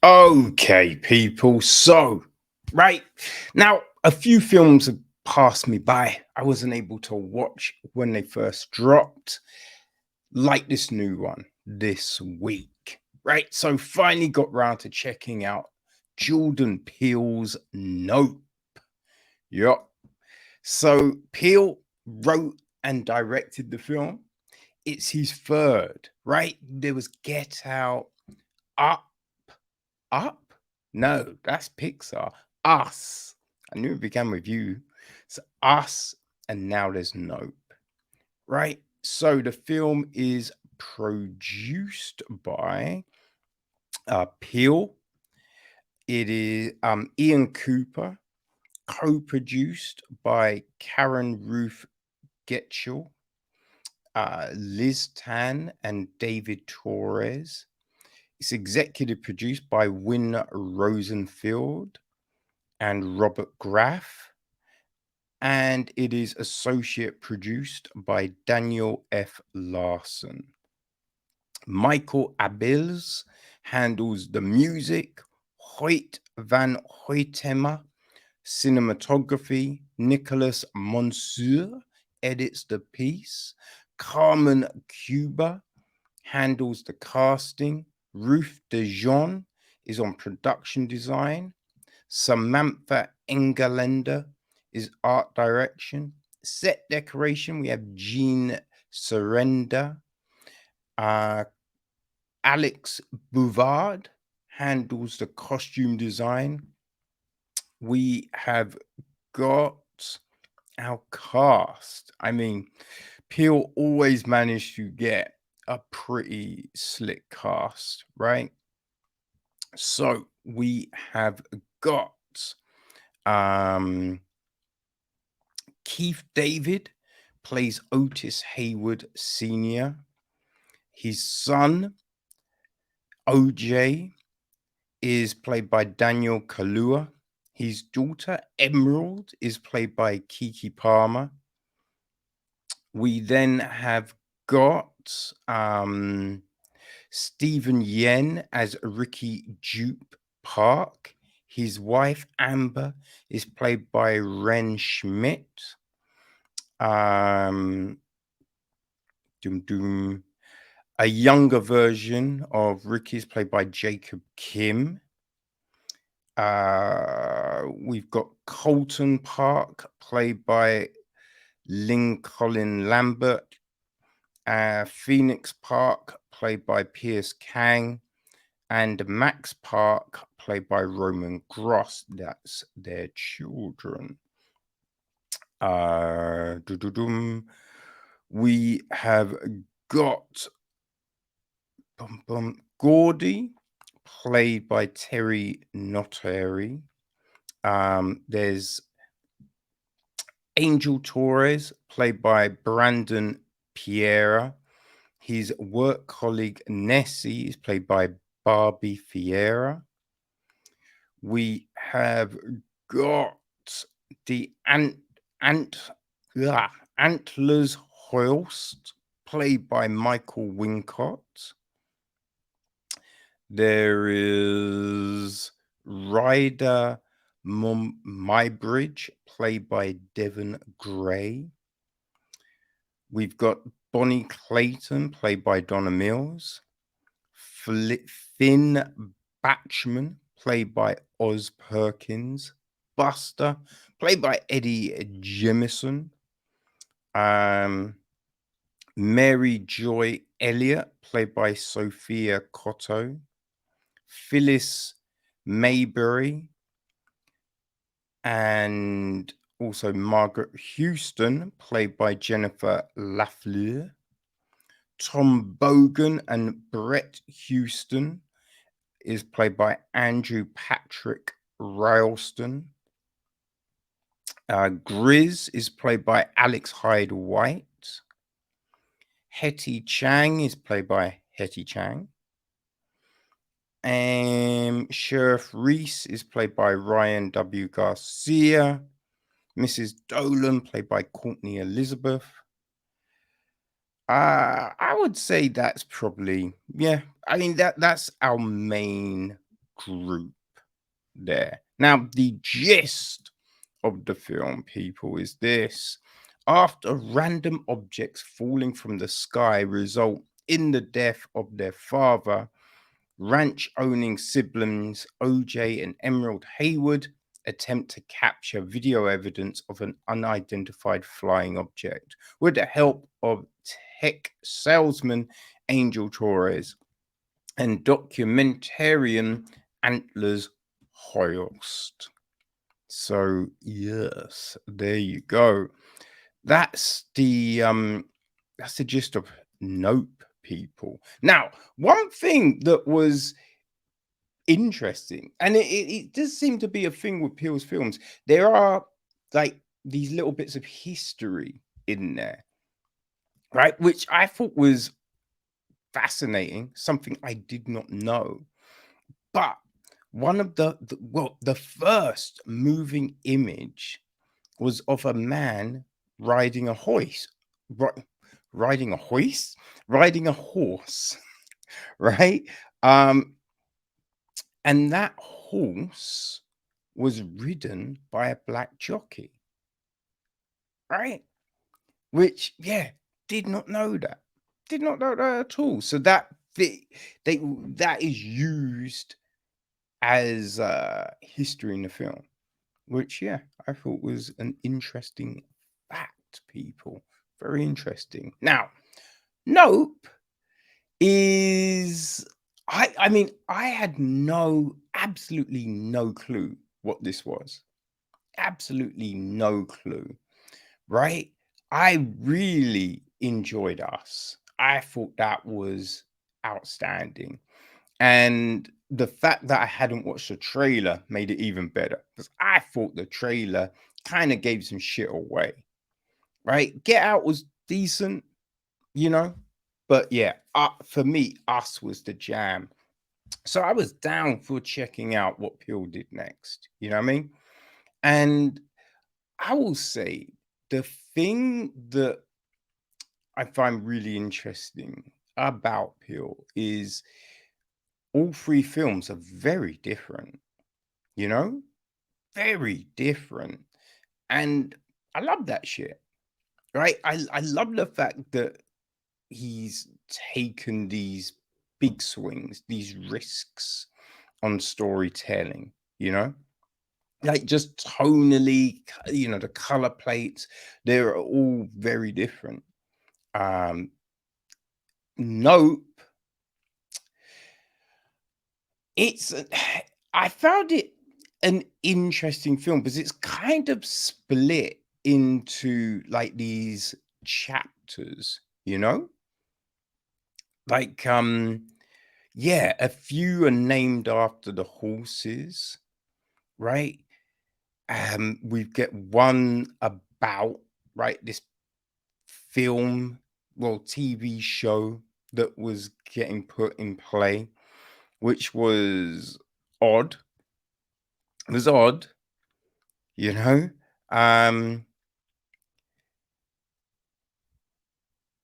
Okay, people. So, right now, a few films have passed me by. I wasn't able to watch when they first dropped, like this new one this week. Right. So, finally got round to checking out Jordan Peele's Nope. Yup. So, Peele wrote and directed the film. It's his third, right? There was Get Out, Up. Up? No, that's Pixar. Us. I knew it began with you. So Us, and now there's Nope. Right? So the film is produced by Peel. It is Ian Cooper, co-produced by Karen Ruth Getchell, Liz Tan, and David Torres. It's executive produced by Win Rosenfield and Robert Graff, and it is associate produced by Daniel F. Larson. Michael Abels handles the music, Hoyt van Hoytema, cinematography, Nicholas Monsieur edits the piece, Carmen Cuba handles the casting, Ruth DeJean is on production design, Samantha Engelender is art direction. Set decoration, we have Jean Surrender. Alex Bouvard handles the costume design. We have got our cast. I mean, Peel always managed to get a pretty slick cast, right? So we have got Keith David plays Otis Haywood Sr. His son, OJ, is played by Daniel Kaluuya. His daughter, Emerald, is played by Keke Palmer. We then have got Stephen Yen as Ricky Jupe Park. His wife, Amber, is played by Ren Schmidt. A younger version of Ricky is played by Jacob Kim. We've got Colton Park, played by Colin Lambert. Phoenix Park, played by Pierce Kang. And Max Park, played by Roman Gross. That's their children. We have got Gordy, played by Terry Notary. There's Angel Torres, played by Brandon Perea. His work colleague Nessie is played by Barbie Fiera. We have got the Antlers Holst, played by Michael Wincott. There is Ryder Mybridge, played by Devon Gray. We've got Bonnie Clayton, played by Donna Mills. Finn Batchman, played by Oz Perkins. Buster, played by Eddie Jemison. Mary Joy Elliott, played by Sophia Cotto. Phyllis Maybury, and also Margaret Houston, played by Jennifer Lafleur. Tom Bogan and Brett Houston is played by Andrew Patrick Ralston. Grizz is played by Alex Hyde White. Hetty Chang is played by Hetty Chang. Sheriff Reese is played by Ryan W. Garcia. Mrs. Dolan, played by Courtney Elizabeth. I would say that's probably, I mean, that's our main group there. Now, the gist of the film, people, is this. After random objects falling from the sky result in the death of their father, ranch-owning siblings OJ and Emerald Haywood attempt to capture video evidence of an unidentified flying object with the help of tech salesman Angel Torres and documentarian Antlers Holst. So yes, there you go. That's the gist of Nope, people. Now, one thing that was interesting, and it does seem to be a thing with Peele's films, there are like these little bits of history in there, right? Which I thought was fascinating, something I did not know. But one of the first moving image was of a man riding a hoist, riding a hoist, riding a horse, right? And that horse was ridden by a black jockey, right? Which, yeah, did not know that. Did not know that at all. So that that is used as history in the film, which, yeah, I thought was an interesting fact, people. Very interesting. Now, Nope is I mean, I had absolutely no clue what this was. Absolutely no clue, right? I really enjoyed Us. I thought that was outstanding. And the fact that I hadn't watched the trailer made it even better, because I thought the trailer kind of gave some shit away, right? Get Out was decent, you know, but yeah, for me, Us was the jam. So I was down for checking out what Peele did next. You know what I mean? And I will say the thing that I find really interesting about Peele is all three films are very different, you know? Very different. And I love that shit, right? I love the fact that he's taken these big swings, these risks on storytelling, you know? Like just tonally, the color plates, they're all very different. Nope. It's I found it an interesting film because it's kind of split into like these chapters, you know? Like yeah, a few are named after the horses, right? We get one about, right, this film, well, TV show that was getting put in play, which was odd. It was odd, you know.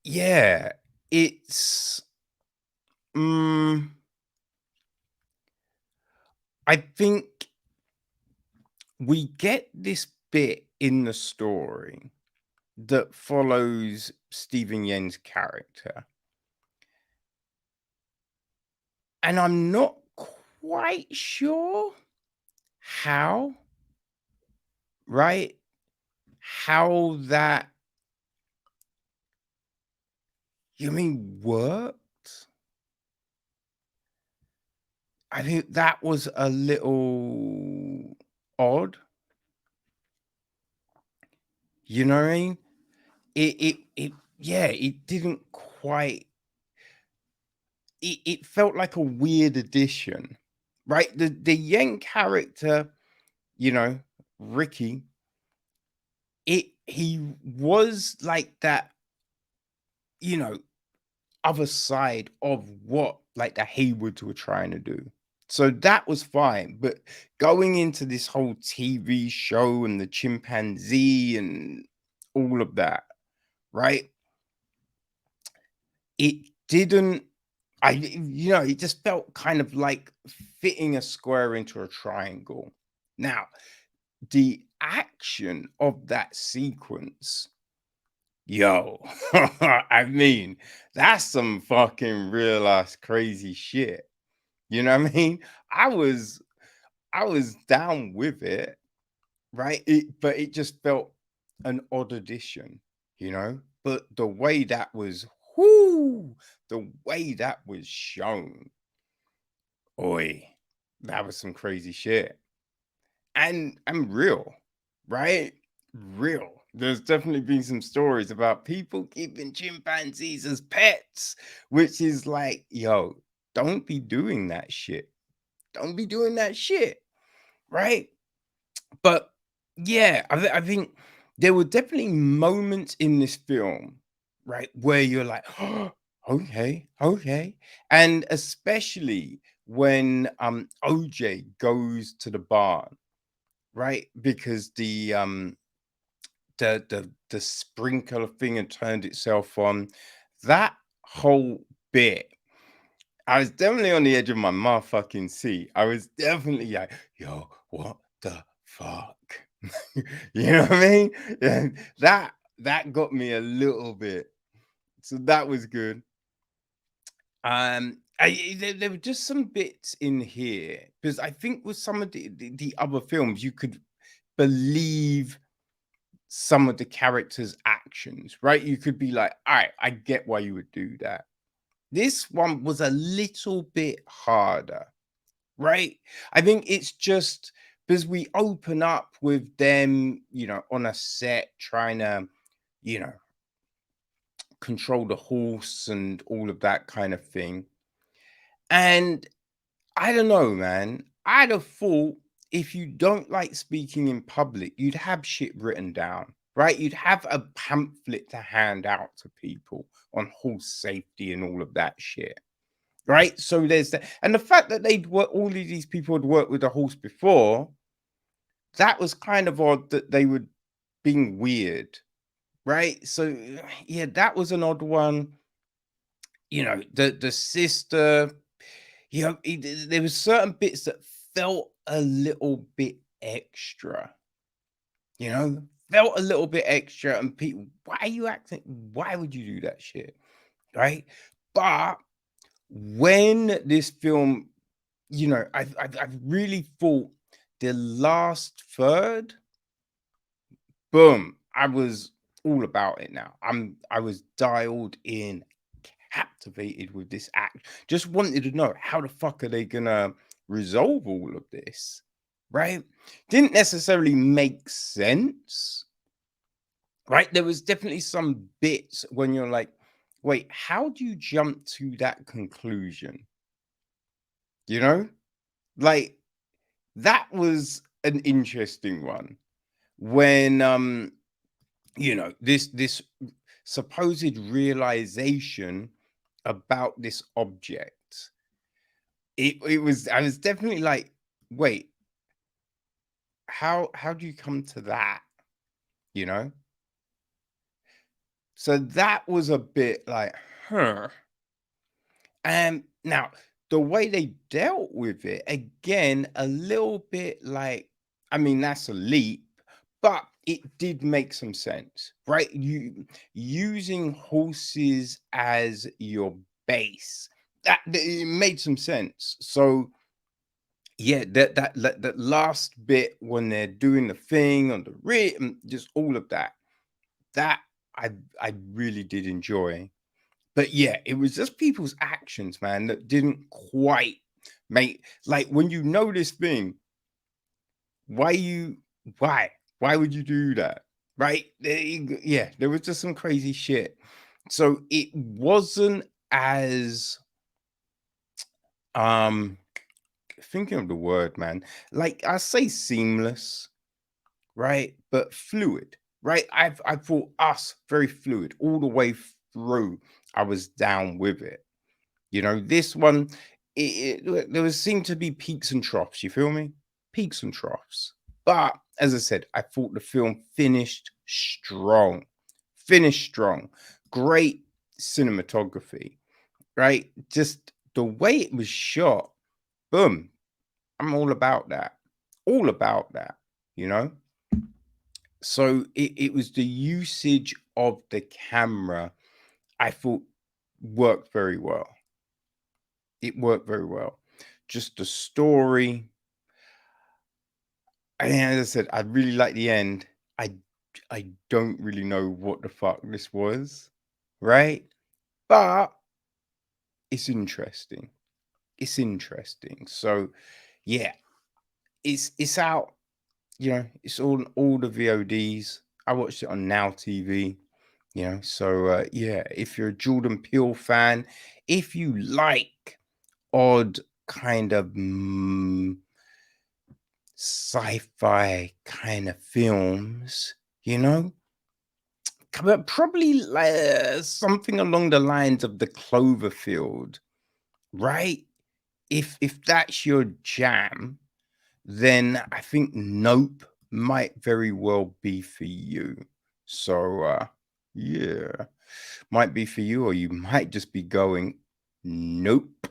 Yeah, it's I think we get this bit in the story that follows Stephen Yen's character. And I'm not quite sure how, right? How that, you mean, worked? I think that was a little odd. You know what I mean? Yeah, it didn't quite, it felt like a weird addition, right? The Yen character, you know, Ricky, he was like that, you know, other side of what like the Haywoods were trying to do. So that was fine. But going into this whole TV show and the chimpanzee and all of that, right? It didn't it just felt kind of like fitting a square into a triangle. Now, the action of that sequence, yo, I mean, that's some fucking real ass crazy shit. You know what I mean? I was I was down with it, right? But it just felt an odd addition, you know? But the way that was, whoo, the way that was shown, oi, that was some crazy shit. And I'm real, right? Real. There's definitely been some stories about people keeping chimpanzees as pets, which is like, yo, don't be doing that shit. Don't be doing that shit, right? But yeah, I think there were definitely moments in this film, right, where you're like, oh, okay, okay, and especially when OJ goes to the barn, right, because the sprinkler thing had turned itself on. That whole bit, I was definitely on the edge of my motherfucking seat. I was definitely like, yo, what the fuck? You know what I mean? And that got me a little bit. So that was good. There were just some bits in here because I think with some of the other films, you could believe some of the characters' actions, right? You could be like, all right, I get why you would do that. This one was a little bit harder, right? I think it's just because we open up with them, on a set trying to, you know, control the horse and all of that kind of thing. And I don't know, man. I'd have thought if you don't like speaking in public, you'd have shit written down, right? You'd have a pamphlet to hand out to people on horse safety and all of that shit. Right. So there's that. And the fact that all of these people had worked with a horse before, that was kind of odd that they were being weird. Right. So yeah, that was an odd one. The sister, there was certain bits that felt a little bit extra, felt a little bit extra. And people, why are you acting? Why would you do that shit? Right. But when this film, I really thought the last third, boom, I was all about it now. I was dialed in, captivated with this act. Just wanted to know how the fuck are they gonna resolve all of this, right? Didn't necessarily make sense, right? There was definitely some bits when you're like, wait, how do you jump to that conclusion? You know, like that was an interesting one when this supposed realization about this object. I was definitely like, wait, how do you come to that? You know? So that was a bit like, huh. And now the way they dealt with it, again, a little bit like, I mean, that's a leap, but it did make some sense, right? You using horses as your base, that it made some sense. So yeah, that last bit when they're doing the thing on the rear, just all of that I I really did enjoy. But yeah, it was just people's actions, man, that didn't quite make, like, when you know this thing, why you why? Why would you do that? Right? Yeah, there was just some crazy shit. So it wasn't as um thinking of the word, man. Like I say seamless, right? But fluid, right? I thought us very fluid all the way through. I was down with it. This one, there was seemed to be peaks and troughs. You feel me? Peaks and troughs. But as I said, I thought the film finished strong. Finished strong. Great cinematography. right? Just the way it was shot, boom. I'm all about that. All about that, you know? So it was the usage of the camera I thought worked very well. It worked very well. Just the story. And as I said, I really like the end. I don't really know what the fuck this was, right? But it's interesting. It's interesting. So yeah, it's out. You know, it's on all the VODs. I watched it on Now TV. You know, so yeah, if you're a Jordan Peele fan, if you like odd kind of sci-fi kind of films, you know, but probably something along the lines of the Cloverfield, right? If that's your jam, then I think Nope might very well be for you. So yeah, might be for you, or you might just be going, nope.